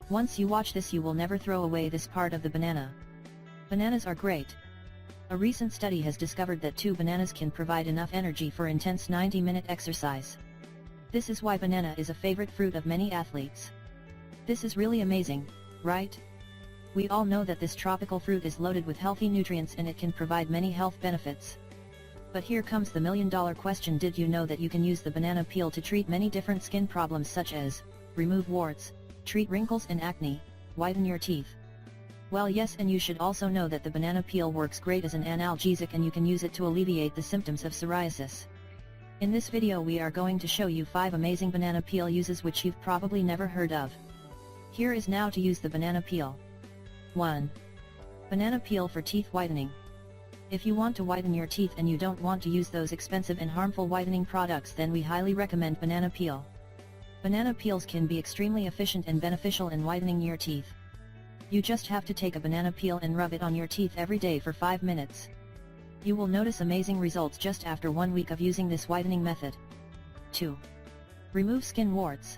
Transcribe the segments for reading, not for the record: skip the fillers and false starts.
Once you watch this, you will never throw away this part of the banana. Bananas are great. A recent study has discovered that 2 bananas can provide enough energy for intense 90-minute exercise. This is why banana is a favorite fruit of many athletes. This is really amazing, right? We all know that this tropical fruit is loaded with healthy nutrients and it can provide many health benefits. But here comes the million-dollar question: did you know that you can use the banana peel to treat many different skin problems such as remove warts, treat wrinkles and acne, whiten your teeth? Well, yes, and you should also know that the banana peel works great as an analgesic and you can use it to alleviate the symptoms of psoriasis. In this video we are going to show you 5 amazing banana peel uses which you've probably never heard of. Here is now to use the banana peel. 1. Banana peel for teeth whitening. If you want to whiten your teeth and you don't want to use those expensive and harmful whitening products, then we highly recommend banana peel. Banana peels can be extremely efficient and beneficial in whitening your teeth. You just have to take a banana peel and rub it on your teeth every day for 5 minutes. You will notice amazing results just after 1 week of using this whitening method. 2. Remove skin warts.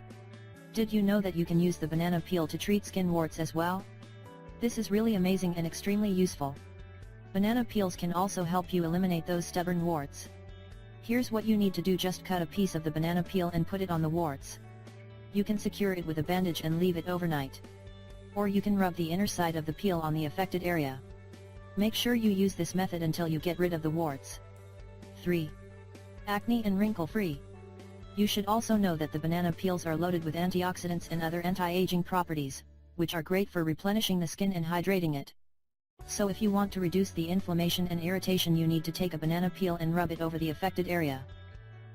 Did you know that you can use the banana peel to treat skin warts as well? This is really amazing and extremely useful. Banana peels can also help you eliminate those stubborn warts. Here's what you need to do: just cut a piece of the banana peel and put it on the warts. You can secure it with a bandage and leave it overnight. Or you can rub the inner side of the peel on the affected area. Make sure you use this method until you get rid of the warts. 3. Acne and wrinkle-free. You should also know that the banana peels are loaded with antioxidants and other anti-aging properties, which are great for replenishing the skin and hydrating it. So if you want to reduce the inflammation and irritation, you need to take a banana peel and rub it over the affected area.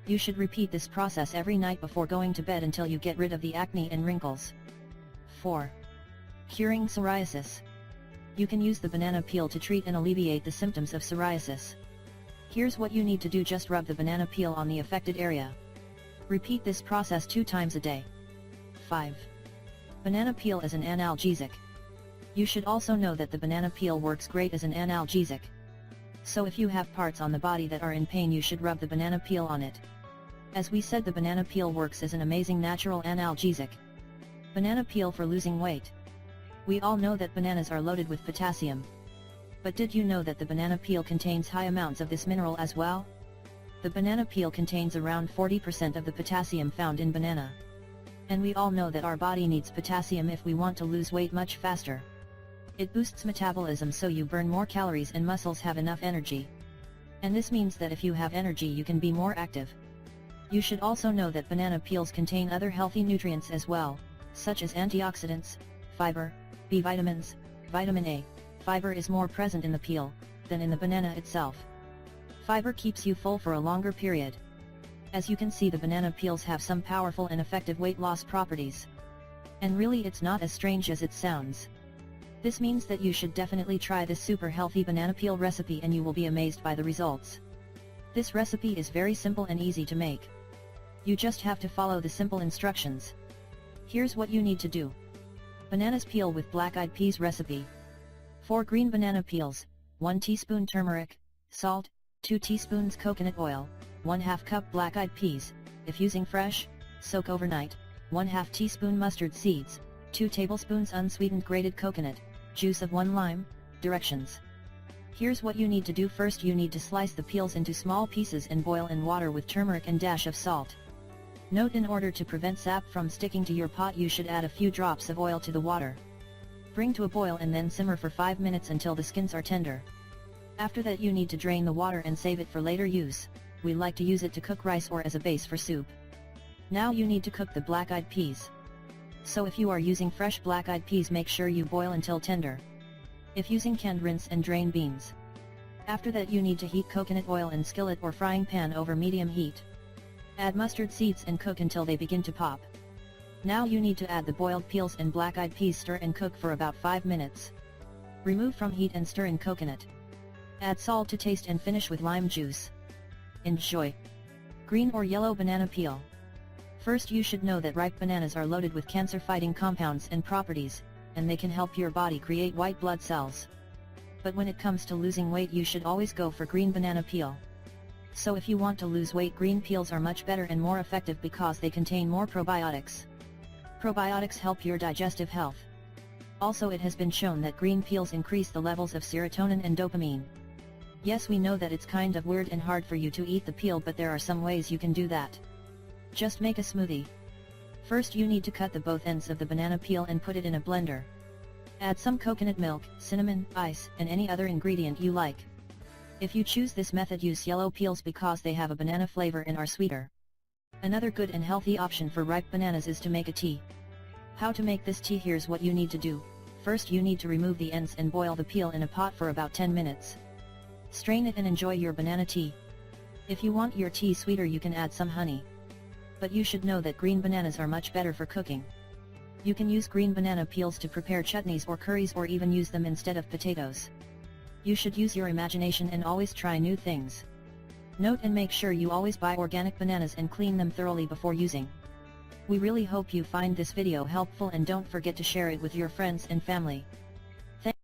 You should repeat this process every night before going to bed until you get rid of the acne and wrinkles. 4. Curing psoriasis. You can use the banana peel to treat and alleviate the symptoms of psoriasis. Here's what you need to do: just rub the banana peel on the affected area. Repeat this process 2 times a day. 5. Banana peel as an analgesic. You should also know that the banana peel works great as an analgesic. So if you have parts on the body that are in pain, you should rub the banana peel on it. As we said, the banana peel works as an amazing natural analgesic. Banana peel for losing weight. We all know that bananas are loaded with potassium. But did you know that the banana peel contains high amounts of this mineral as well? The banana peel contains around 40% of the potassium found in banana. And we all know that our body needs potassium if we want to lose weight much faster. It boosts metabolism, so you burn more calories and muscles have enough energy. And this means that if you have energy, you can be more active. You should also know that banana peels contain other healthy nutrients as well, such as antioxidants, fiber, B vitamins, vitamin A. Fiber is more present in the peel than in the banana itself. Fiber keeps you full for a longer period. As you can see, the banana peels have some powerful and effective weight loss properties. And really, it's not as strange as it sounds. This means that you should definitely try this super healthy banana peel recipe and you will be amazed by the results. This recipe is very simple and easy to make. You just have to follow the simple instructions. Here's what you need to do. Bananas peel with black-eyed peas recipe. 4 green banana peels, 1 teaspoon turmeric, salt, 2 teaspoons coconut oil, 1/2 cup black-eyed peas, if using fresh, soak overnight, 1/2 teaspoon mustard seeds, 2 tablespoons unsweetened grated coconut, juice of 1 lime. Directions. Here's what you need to do. First, you need to slice the peels into small pieces and boil in water with turmeric and dash of salt. Note: in order to prevent sap from sticking to your pot, you should add a few drops of oil to the water. Bring to a boil and then simmer for 5 minutes until the skins are tender. After that, you need to drain the water and save it for later use. We like to use it to cook rice or as a base for soup. Now you need to cook the black-eyed peas. So if you are using fresh black-eyed peas, make sure you boil until tender. If using canned, rinse and drain beans. After that, you need to heat coconut oil in skillet or frying pan over medium heat. Add mustard seeds and cook until they begin to pop. Now you need to add the boiled peels and black-eyed peas, stir and cook for about 5 minutes. Remove from heat and stir in coconut. Add salt to taste and finish with lime juice. Enjoy! Green or yellow banana peel. First, you should know that ripe bananas are loaded with cancer-fighting compounds and properties, and they can help your body create white blood cells. but when it comes to losing weight you should always go for green banana peel. So if you want to lose weight, green peels are much better and more effective because they contain more probiotics. Probiotics help your digestive health. Also, it has been shown that green peels increase the levels of serotonin and dopamine. Yes, we know that it's kind of weird and hard for you to eat the peel, but there are some ways you can do that. Just make a smoothie. First you need to cut the both ends of the banana peel and put it in a blender. Add some coconut milk, cinnamon, ice, and any other ingredient you like. If you choose this method, use yellow peels because they have a banana flavor and are sweeter. Another good and healthy option for ripe bananas is to make a tea. How to make this tea? Here's what you need to do. First you need to remove the ends and boil the peel in a pot for about 10 minutes. Strain it and enjoy your banana tea. If you want your tea sweeter you can add some honey. But you should know that green bananas are much better for cooking. You can use green banana peels to prepare chutneys or curries, or even use them instead of potatoes. You should use your imagination and always try new things. Note and make sure you always buy organic bananas and clean them thoroughly before using. We really hope you find this video helpful, and don't forget to share it with your friends and family. Thank